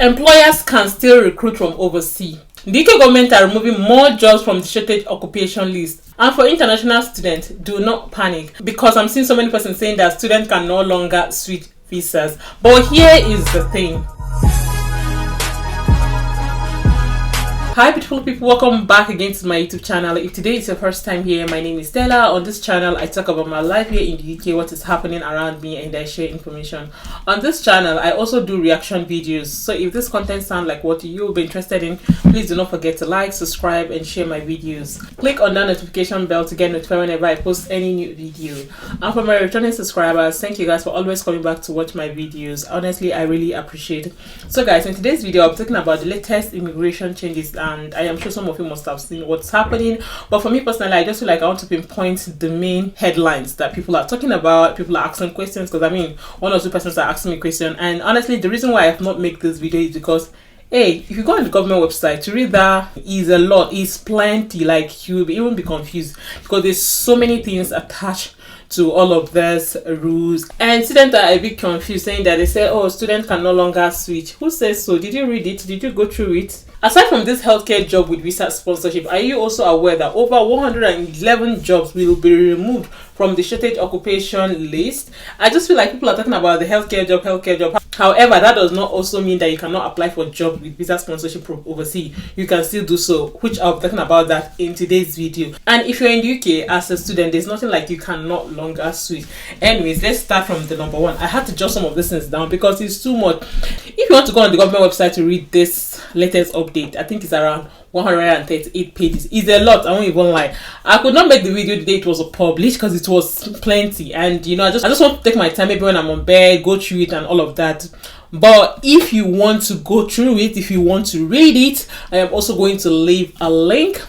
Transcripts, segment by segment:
Employers can still recruit from overseas. The UK government are removing more jobs from the shortage occupation list. And for international students, do not panic, because I'm seeing so many persons saying that students can no longer switch visas. But here is the thing. Hi beautiful people, welcome back again to my YouTube channel. If today is your first time here, my name is Stella. On this channel I talk about my life here in the UK, what is happening around me, and I share information. On this channel I also do reaction videos, so if this content sounds like what you'll be interested in, please do not forget to like, subscribe and share my videos. Click on that notification bell to get notified whenever I post any new video. And for my returning subscribers, thank you guys for always coming back to watch my videos. Honestly, I really appreciate it. So guys, in today's video I'm talking about the latest immigration changes, and I am sure some of you must have seen what's happening, but for me personally, I just feel like I want to pinpoint the main headlines that people are talking about. People are asking questions, because I mean, one or two persons are asking me a question, and honestly the reason why I have not made this video is because if you go on the government website to read, that is a lot, is plenty. Like, you will even be confused because there's so many things attached to all of these rules, and students are a bit confused, saying that they say, oh, students can no longer switch. Who says so? Did you read it? Did you go through it? Aside from this healthcare job with visa sponsorship, are you also aware that over 111 jobs will be removed from the shortage occupation list? I just feel like people are talking about the healthcare job. However, that does not also mean that you cannot apply for a job with visa sponsorship from overseas. You can still do so, which I'll be talking about that in today's video. And if you're in the UK as a student, there's nothing like you cannot longer switch. Anyways, let's start from the number one. I had to jot some of these things down because it's too much. If you want to go on the government website to read this latest update, I think it's around 138 pages. It's a lot, I won't even lie. I could not make the video the day it was published because it was plenty, and you know, I just want to take my time, maybe when I'm on bed, go through it and all of that. But if you want to go through it, if you want to read it, I am also going to leave a link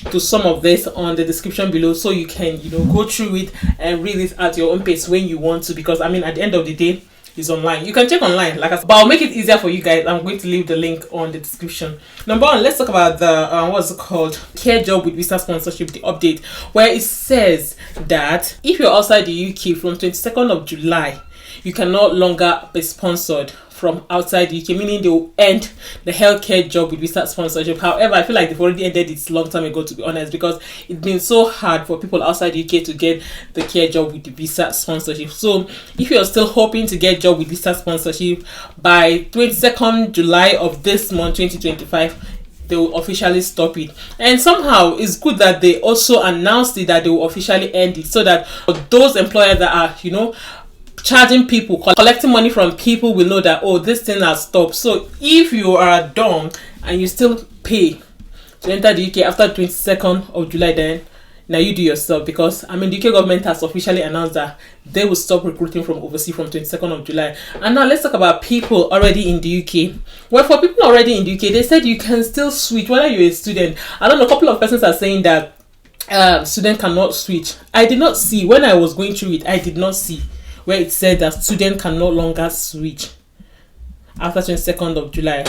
to some of this on the description below, so you can, you know, go through it and read it at your own pace when you want to, because I mean, at the end of the day, is online. You can check online, like I said, but I'll make it easier for you guys. I'm going to leave the link on the description. Number one, let's talk about the what's it called, care job with visa sponsorship, the update, where it says that if you're outside the UK from 22nd of July, you can no longer be sponsored from outside the UK, meaning they will end the healthcare job with visa sponsorship. However, I feel like they've already ended it long time ago, to be honest, because it's been so hard for people outside the UK to get the care job with the visa sponsorship. So if you're still hoping to get job with visa sponsorship by 22nd July of this month 2025, they will officially stop it. And somehow it's good that they also announced it, that they will officially end it, so that those employers that are, you know, charging people, collecting money from people, will know that, oh, this thing has stopped. So if you are dumb and you still pay to enter the UK after 22nd of July, then now you do yourself, because I mean, the UK government has officially announced that they will stop recruiting from overseas from 22nd of July. And now let's talk about people already in the UK. Well, for people already in the UK, they said you can still switch whether you're a student. I don't know, a couple of persons are saying that student cannot switch. I did not see, when I was going through it, I did not see where it said that student can no longer switch after 22nd of July.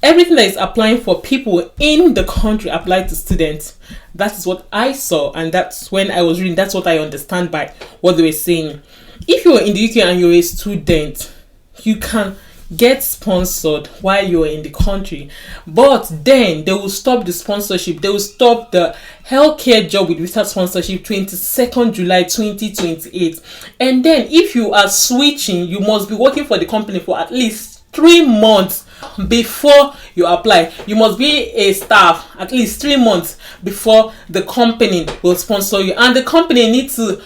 Everything that is applying for people in the country applied to students. That is what I saw, and that's when I was reading, that's what I understand by what they were saying. If you're in the UK and you're a student, you can get sponsored while you're in the country, but then they will stop the sponsorship. They will stop the healthcare job with visa sponsorship 22nd July 2028. And then if you are switching, you must be working for the company for at least 3 months before you apply. You must be a staff at least 3 months before the company will sponsor you, and the company needs to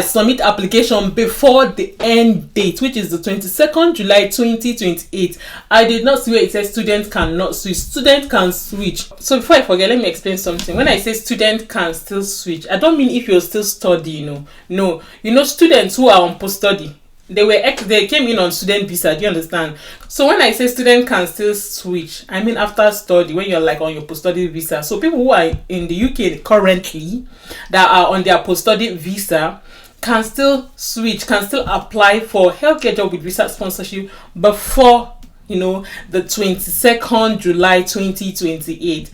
submit application before the end date, which is the 22nd July 2028. I did not see where it says students cannot switch. Student can switch. So before I forget, let me explain something. When I say student can still switch, I don't mean if you're still studying. No, you know, students who are on post-study, they came in on student visa. Do you understand? So when I say student can still switch, I mean after study, when you're like on your post-study visa. So people who are in the UK currently that are on their post-study visa can still switch, can still apply for healthcare job with visa sponsorship before, you know, the 22nd July 2028.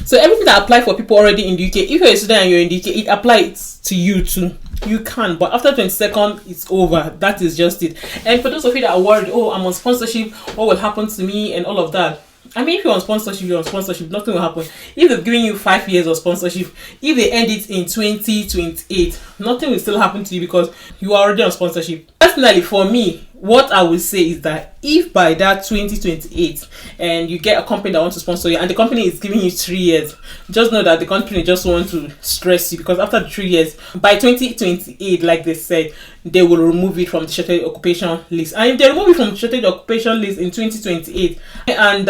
So everything that applies for people already in the UK, if you're a student and you're in the UK, it applies to you too. You can, but after 22nd, it's over. That is just it. And for those of you that are worried, oh, I'm on sponsorship, what will happen to me and all of that. I mean, if you're on sponsorship, you're on sponsorship, nothing will happen. If they're giving you 5 years of sponsorship, if they end it in 2028, nothing will still happen to you because you are already on sponsorship. Personally, for me, what I would say is that if by that 2028 and you get a company that wants to sponsor you and the company is giving you 3 years, just know that the company just wants to stress you, because after the 3 years, by 2028, like they said, they will remove it from the shortage occupation list. And if they remove it from the shortage occupation list in 2028 and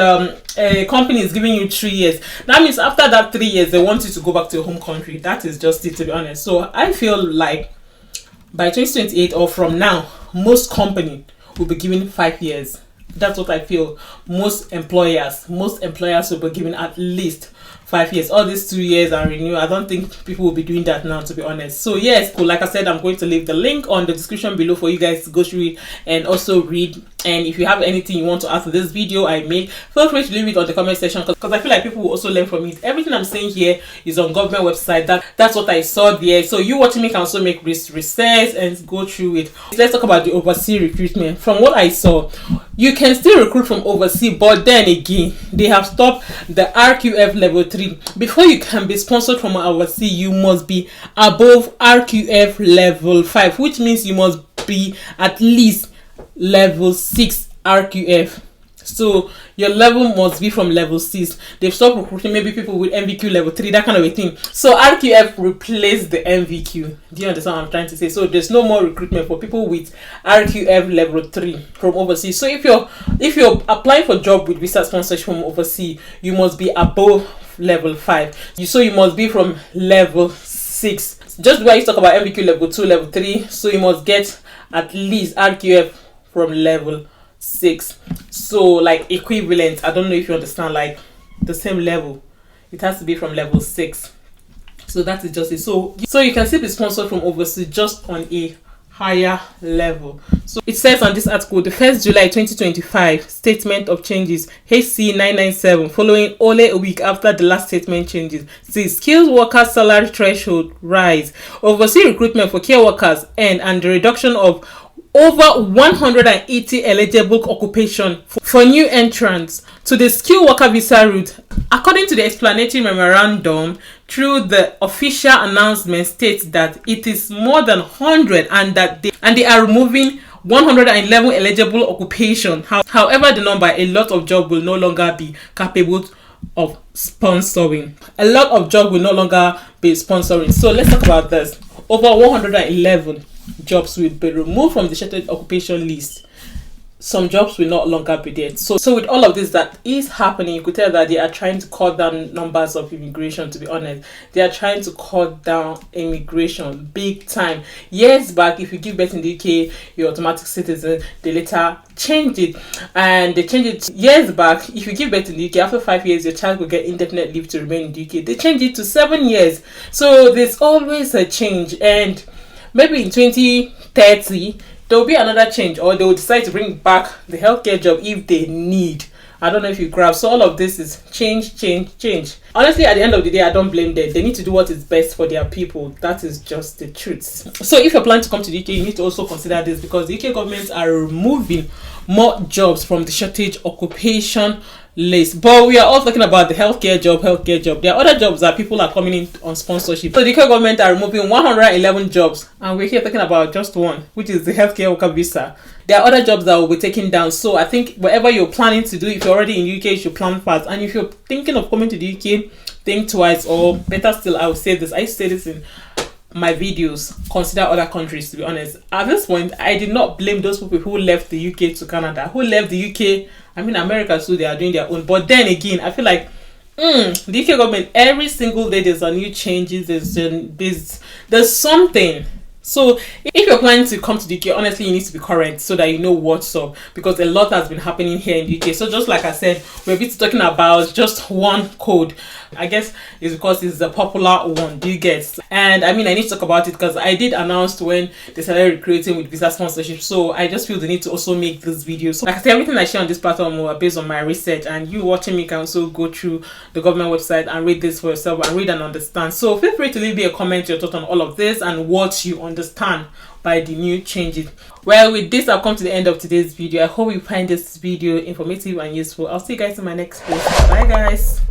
a company is giving you 3 years, that means after that 3 years they want you to go back to your home country. That is just it, to be honest. So I feel like by 2028 or from now, most company will be given 5 years. That's what I feel. Most employers will be given at least 5 years. All these 2 years are renewed. I don't think people will be doing that now, to be honest. So yes, like I said, I'm going to leave the link on the description below for you guys to go through it and also read. And if you have anything you want to add to this video I made, feel free to leave it on the comment section, because I feel like people will also learn from it. Everything I'm saying here is on government website. That's what I saw there. So you watching me can also make research and go through it. Let's talk about the overseas recruitment. From what I saw, you can still recruit from overseas, but then again, they have stopped the RQF level 3. Before you can be sponsored from overseas, you must be above RQF level 5, which means you must be at least level 6 RQF. So your level must be from level 6. They've stopped recruiting maybe people with MVQ level 3, that kind of a thing. So RQF replaced the MVQ. Do you understand what I'm trying to say? So there's no more recruitment for people with RQF level 3 from overseas. So if you're applying for job with visa sponsorship from overseas, you must be above level 5. So you must be from level 6. Just why you talk about MVQ level 2, level 3, so you must get at least RQF from level 6. So like equivalent, I don't know if you understand, like the same level, it has to be from level 6. So that is just it. So you can still be sponsored from overseas, just on a higher level. So it says on this article, the 1st July 2025 statement of changes HC 997, following only a week after the last statement changes. See, skilled workers salary threshold rise, overseas recruitment for care workers and the reduction of over 180 eligible occupation for new entrants to the skilled worker visa route. According to the Explanatory Memorandum, through the official announcement, states that it is more than 100 and that they are removing 111 eligible occupation. However, the number, a lot of jobs will no longer be capable of sponsoring. A lot of jobs will no longer be sponsoring. So let's talk about this. Over 111 jobs will be removed from the shortage occupation list. Some jobs will not longer be there. So with all of this that is happening, you could tell that they are trying to cut down numbers of immigration. To be honest, they are trying to cut down immigration big time. Years back, if you give birth in the UK, you're automatic citizen. They later changed it, and they changed it years back. If you give birth in the UK, after 5 years, your child will get indefinite leave to remain in the UK. They changed it to 7 years. So there's always a change, and maybe in 2030 there will be another change, or they will decide to bring back the healthcare job if they need. I don't know if you grab. So all of this is change. Honestly, at the end of the day, I don't blame them. They need to do what is best for their people. That is just the truth. So if you're planning to come to the UK, you need to also consider this, because the UK government are removing more jobs from the shortage occupation list. But we are all talking about the healthcare job. There are other jobs that people are coming in on sponsorship. So the UK government are removing 111 jobs, and we're here talking about just one, which is the healthcare worker visa. There are other jobs that will be taken down. So I think whatever you're planning to do, if you're already in the UK, you should plan fast. And if you're thinking of coming to the UK, think twice, or better still, I will say this. I say this in my videos, consider other countries. To be honest, at this point, I did not blame those people who left the UK to Canada, who left the UK. I mean, America too, they are doing their own. But then again, I feel like the UK government, every single day there's a new changes. There's something. So if you're planning to come to the UK, honestly, you need to be current so that you know what's up, because a lot has been happening here in the UK. So just like I said, we're talking about just one code. I guess it's because it's the popular one. Do you get? And I mean, I need to talk about it because I did announce when they started recruiting with visa sponsorship. So I just feel the need to also make this video. So like I said, everything I share on this platform are based on my research, and you watching me can also go through the government website and read this for yourself and read and understand. So feel free to leave me a comment, your thought on all of this and what you understand by the new changes. Well, with this, I've come to the end of today's video. I hope you find this video informative and useful. I'll see you guys in my next post. Bye guys.